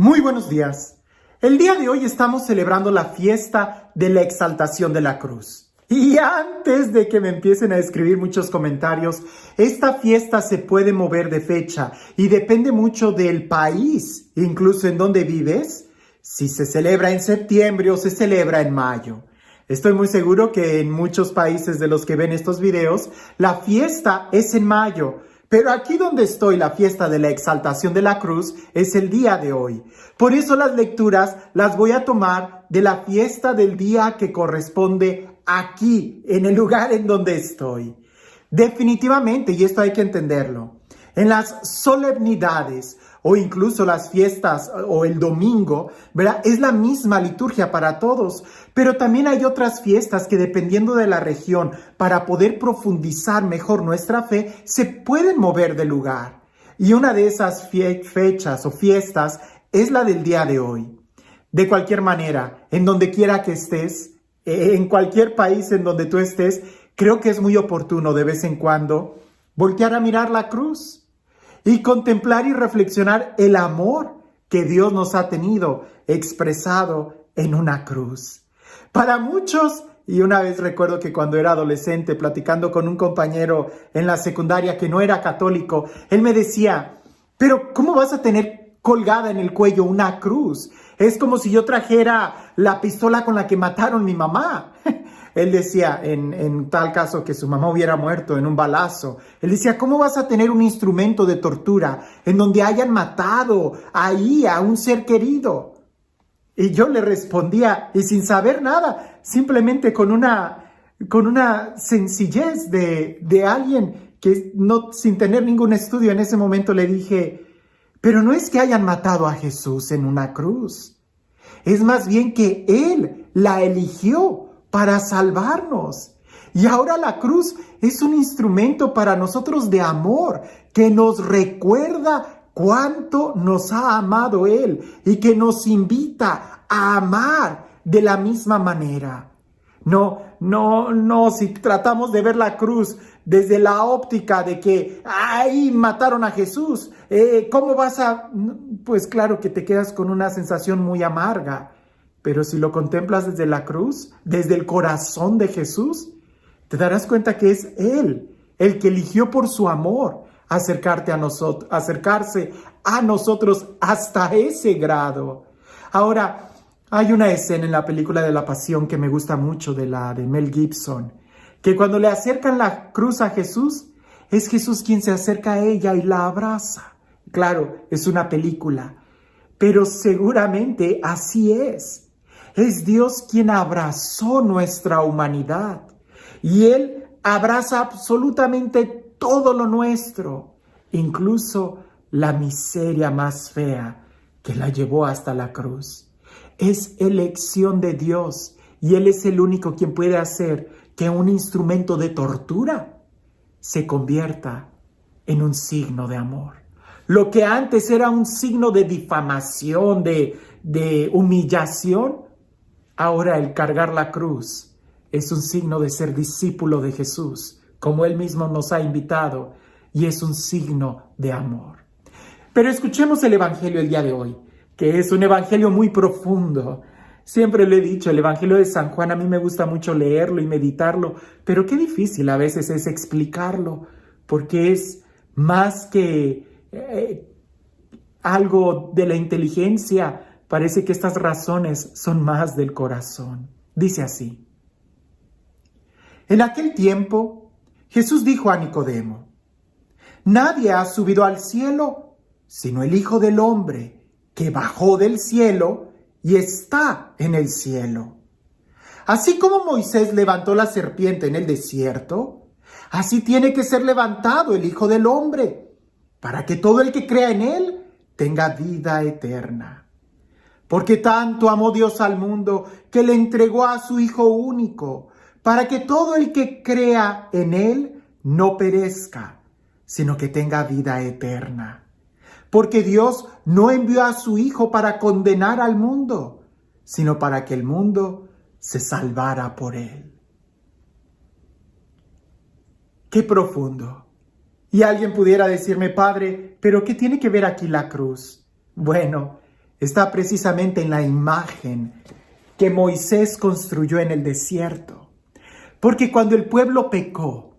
Muy buenos días. El día de hoy estamos celebrando la fiesta de la exaltación de la cruz. Y antes de que me empiecen a escribir muchos comentarios, esta fiesta se puede mover de fecha y depende mucho del país, incluso en donde vives, si se celebra en septiembre o se celebra en mayo. Estoy muy seguro que en muchos países de los que ven estos videos, la fiesta es en mayo. Pero aquí donde estoy, la fiesta de la exaltación de la cruz es el día de hoy. Por eso las lecturas las voy a tomar de la fiesta del día que corresponde aquí, en el lugar en donde estoy. Definitivamente, y esto hay que entenderlo, en las solemnidades o incluso las fiestas o el domingo, ¿verdad? Es la misma liturgia para todos, pero también hay otras fiestas que dependiendo de la región, para poder profundizar mejor nuestra fe, se pueden mover de lugar. Y una de esas fechas o fiestas es la del día de hoy. De cualquier manera, en donde quiera que estés, en cualquier país en donde tú estés, creo que es muy oportuno de vez en cuando voltear a mirar la cruz y contemplar y reflexionar el amor que Dios nos ha tenido expresado en una cruz. Para muchos, y una vez recuerdo que cuando era adolescente, platicando con un compañero en la secundaria que no era católico, él me decía, pero ¿cómo vas a tener colgada en el cuello una cruz? Es como si yo trajera la pistola con la que mataron a mi mamá. Él decía, en tal caso que su mamá hubiera muerto en un balazo, él decía, ¿cómo vas a tener un instrumento de tortura en donde hayan matado ahí a un ser querido? Y yo le respondía, y sin saber nada, simplemente con una sencillez de alguien que no, sin tener ningún estudio en ese momento le dije, pero no es que hayan matado a Jesús en una cruz, es más bien que Él la eligió para salvarnos. Y ahora la cruz es un instrumento para nosotros de amor que nos recuerda cuánto nos ha amado Él y que nos invita a amar de la misma manera. No, si tratamos de ver la cruz desde la óptica de que ahí mataron a Jesús, ¿cómo vas a...? Pues claro que te quedas con una sensación muy amarga. Pero si lo contemplas desde la cruz, desde el corazón de Jesús, te darás cuenta que es Él, el que eligió por su amor acercarse a nosotros hasta ese grado. Ahora, hay una escena en la película de La Pasión que me gusta mucho, de Mel Gibson, que cuando le acercan la cruz a Jesús, es Jesús quien se acerca a ella y la abraza. Claro, es una película, pero seguramente así es. Es Dios quien abrazó nuestra humanidad y Él abraza absolutamente todo lo nuestro, incluso la miseria más fea que la llevó hasta la cruz. Es elección de Dios y Él es el único quien puede hacer que un instrumento de tortura se convierta en un signo de amor. Lo que antes era un signo de difamación, de humillación, ahora el cargar la cruz es un signo de ser discípulo de Jesús, como Él mismo nos ha invitado, y es un signo de amor. Pero escuchemos el Evangelio el día de hoy, que es un Evangelio muy profundo. Siempre le he dicho, el Evangelio de San Juan a mí me gusta mucho leerlo y meditarlo, pero qué difícil a veces es explicarlo, porque es más que algo de la inteligencia. Parece que estas razones son más del corazón. Dice así. En aquel tiempo, Jesús dijo a Nicodemo, nadie ha subido al cielo, sino el Hijo del Hombre, que bajó del cielo y está en el cielo. Así como Moisés levantó la serpiente en el desierto, así tiene que ser levantado el Hijo del Hombre, para que todo el que crea en Él tenga vida eterna. Porque tanto amó Dios al mundo que le entregó a su Hijo único, para que todo el que crea en Él no perezca, sino que tenga vida eterna. Porque Dios no envió a su Hijo para condenar al mundo, sino para que el mundo se salvara por Él. ¡Qué profundo! Y alguien pudiera decirme, Padre, ¿pero qué tiene que ver aquí la cruz? Bueno, está precisamente en la imagen que Moisés construyó en el desierto. Porque cuando el pueblo pecó,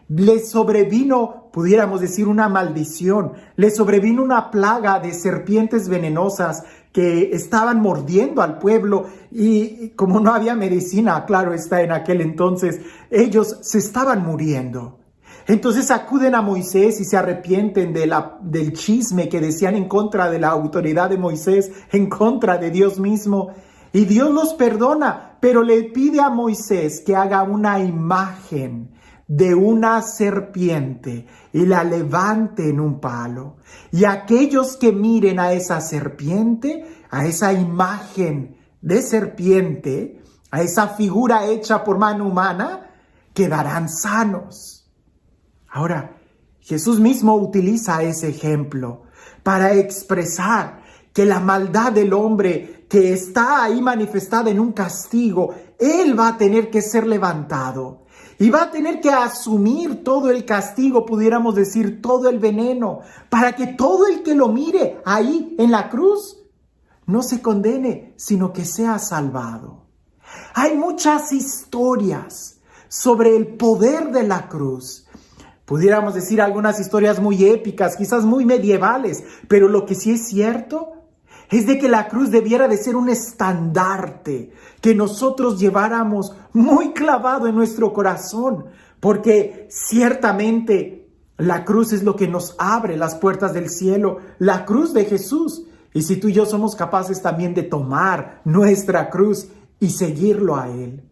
le sobrevino, pudiéramos decir, una maldición, le sobrevino una plaga de serpientes venenosas que estaban mordiendo al pueblo, y como no había medicina, claro está, en aquel entonces, ellos se estaban muriendo. Entonces acuden a Moisés y se arrepienten del chisme que decían en contra de la autoridad de Moisés, en contra de Dios mismo. Y Dios los perdona, pero le pide a Moisés que haga una imagen de una serpiente y la levante en un palo. Y aquellos que miren a esa serpiente, a esa imagen de serpiente, a esa figura hecha por mano humana, quedarán sanos. Ahora, Jesús mismo utiliza ese ejemplo para expresar que la maldad del hombre que está ahí manifestada en un castigo, él va a tener que ser levantado y va a tener que asumir todo el castigo, pudiéramos decir todo el veneno, para que todo el que lo mire ahí en la cruz no se condene, sino que sea salvado. Hay muchas historias sobre el poder de la cruz. Pudiéramos decir algunas historias muy épicas, quizás muy medievales, pero lo que sí es cierto es de que la cruz debiera de ser un estandarte que nosotros lleváramos muy clavado en nuestro corazón, porque ciertamente la cruz es lo que nos abre las puertas del cielo, la cruz de Jesús. Y si tú y yo somos capaces también de tomar nuestra cruz y seguirlo a Él.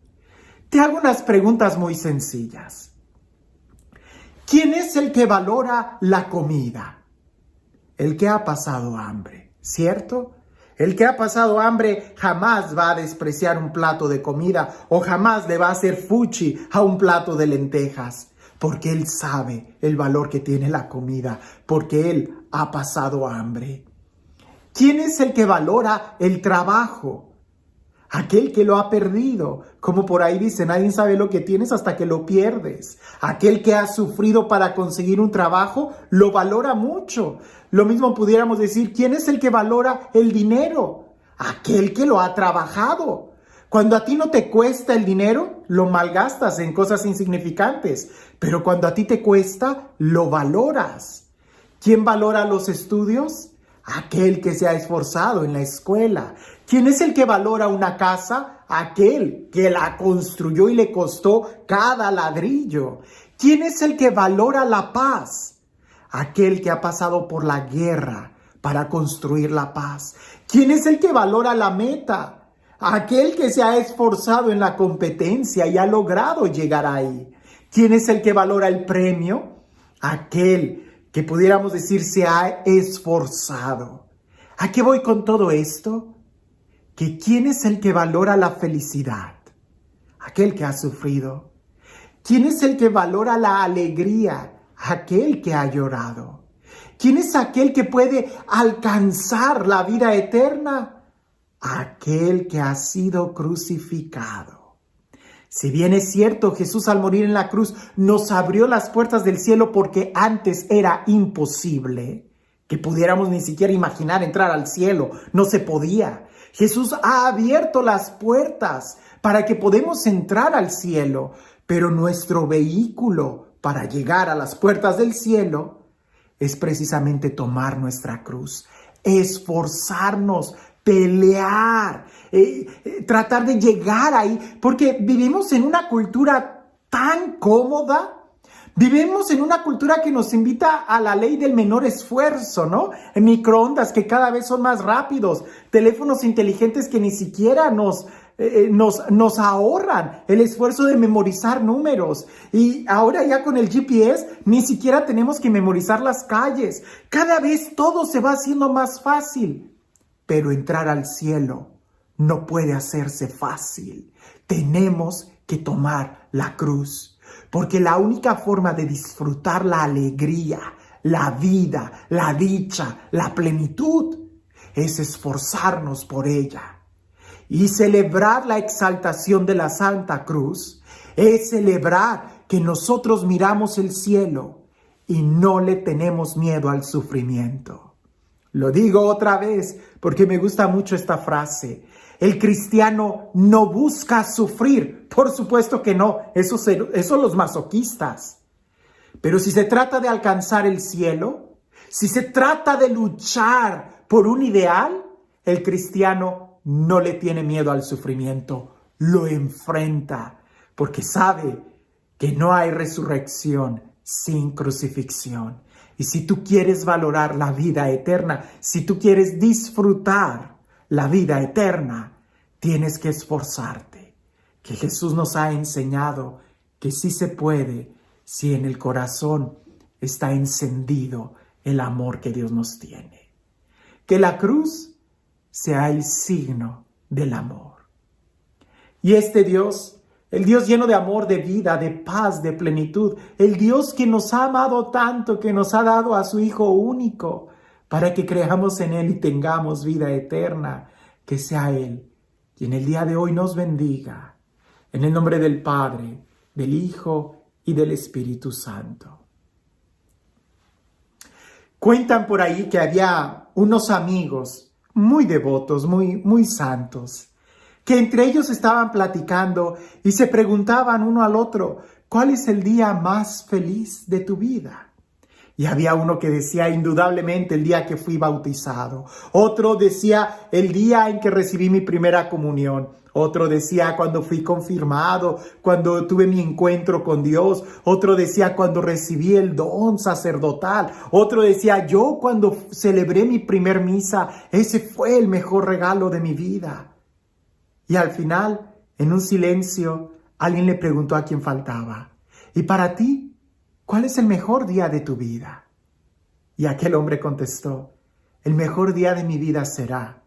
Te hago unas preguntas muy sencillas. ¿Quién es el que valora la comida? El que ha pasado hambre, ¿cierto? El que ha pasado hambre jamás va a despreciar un plato de comida o jamás le va a hacer fuchi a un plato de lentejas, porque él sabe el valor que tiene la comida, porque él ha pasado hambre. ¿Quién es el que valora el trabajo? Aquel que lo ha perdido, como por ahí dice, nadie sabe lo que tienes hasta que lo pierdes. Aquel que ha sufrido para conseguir un trabajo, lo valora mucho. Lo mismo pudiéramos decir, ¿quién es el que valora el dinero? Aquel que lo ha trabajado. Cuando a ti no te cuesta el dinero, lo malgastas en cosas insignificantes. Pero cuando a ti te cuesta, lo valoras. ¿Quién valora los estudios? Aquel que se ha esforzado en la escuela. ¿Quién es el que valora una casa? Aquel que la construyó y le costó cada ladrillo. ¿Quién es el que valora la paz? Aquel que ha pasado por la guerra para construir la paz. ¿Quién es el que valora la meta? Aquel que se ha esforzado en la competencia y ha logrado llegar ahí. ¿Quién es el que valora el premio? Aquel que pudiéramos decir se ha esforzado. ¿A qué voy con todo esto? Que ¿quién es el que valora la felicidad? Aquel que ha sufrido. ¿Quién es el que valora la alegría? Aquel que ha llorado. ¿Quién es aquel que puede alcanzar la vida eterna? Aquel que ha sido crucificado. Si bien es cierto, Jesús al morir en la cruz nos abrió las puertas del cielo porque antes era imposible que pudiéramos ni siquiera imaginar entrar al cielo. No se podía. Jesús ha abierto las puertas para que podamos entrar al cielo, pero nuestro vehículo para llegar a las puertas del cielo es precisamente tomar nuestra cruz, esforzarnos, pelear, tratar de llegar ahí, porque vivimos en una cultura tan cómoda. Vivimos en una cultura que nos invita a la ley del menor esfuerzo, ¿no? Microondas que cada vez son más rápidos, teléfonos inteligentes que ni siquiera nos ahorran el esfuerzo de memorizar números. Y ahora ya con el GPS ni siquiera tenemos que memorizar las calles. Cada vez todo se va haciendo más fácil. Pero entrar al cielo no puede hacerse fácil. Tenemos que tomar la cruz. Porque la única forma de disfrutar la alegría, la vida, la dicha, la plenitud, es esforzarnos por ella. Y celebrar la exaltación de la Santa Cruz es celebrar que nosotros miramos el cielo y no le tenemos miedo al sufrimiento. Lo digo otra vez porque me gusta mucho esta frase. El cristiano no busca sufrir. Por supuesto que no. Eso los masoquistas. Pero si se trata de alcanzar el cielo, si se trata de luchar por un ideal, el cristiano no le tiene miedo al sufrimiento. Lo enfrenta porque sabe que no hay resurrección sin crucifixión. Y si tú quieres valorar la vida eterna, si tú quieres disfrutar la vida eterna, tienes que esforzarte. Que Jesús nos ha enseñado que sí se puede si en el corazón está encendido el amor que Dios nos tiene. Que la cruz sea el signo del amor. Y este Dios, el Dios lleno de amor, de vida, de paz, de plenitud, el Dios que nos ha amado tanto, que nos ha dado a su Hijo único, para que creamos en Él y tengamos vida eterna, que sea Él quien el día de hoy nos bendiga, en el nombre del Padre, del Hijo y del Espíritu Santo. Cuentan por ahí que había unos amigos muy devotos, muy santos, que entre ellos estaban platicando y se preguntaban uno al otro, ¿cuál es el día más feliz de tu vida? Y había uno que decía, indudablemente, el día que fui bautizado. Otro decía, el día en que recibí mi primera comunión. Otro decía, cuando fui confirmado, cuando tuve mi encuentro con Dios. Otro decía, cuando recibí el don sacerdotal. Otro decía, yo cuando celebré mi primer misa, ese fue el mejor regalo de mi vida. Y al final, en un silencio, alguien le preguntó a quien faltaba, ¿y para ti, cuál es el mejor día de tu vida? Y aquel hombre contestó, el mejor día de mi vida será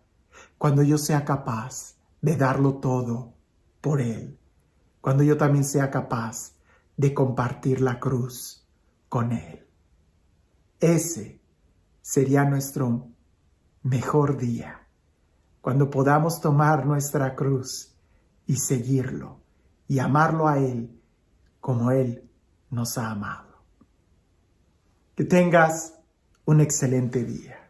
cuando yo sea capaz de darlo todo por Él, cuando yo también sea capaz de compartir la cruz con Él. Ese sería nuestro mejor día. Cuando podamos tomar nuestra cruz y seguirlo y amarlo a Él como Él nos ha amado. Que tengas un excelente día.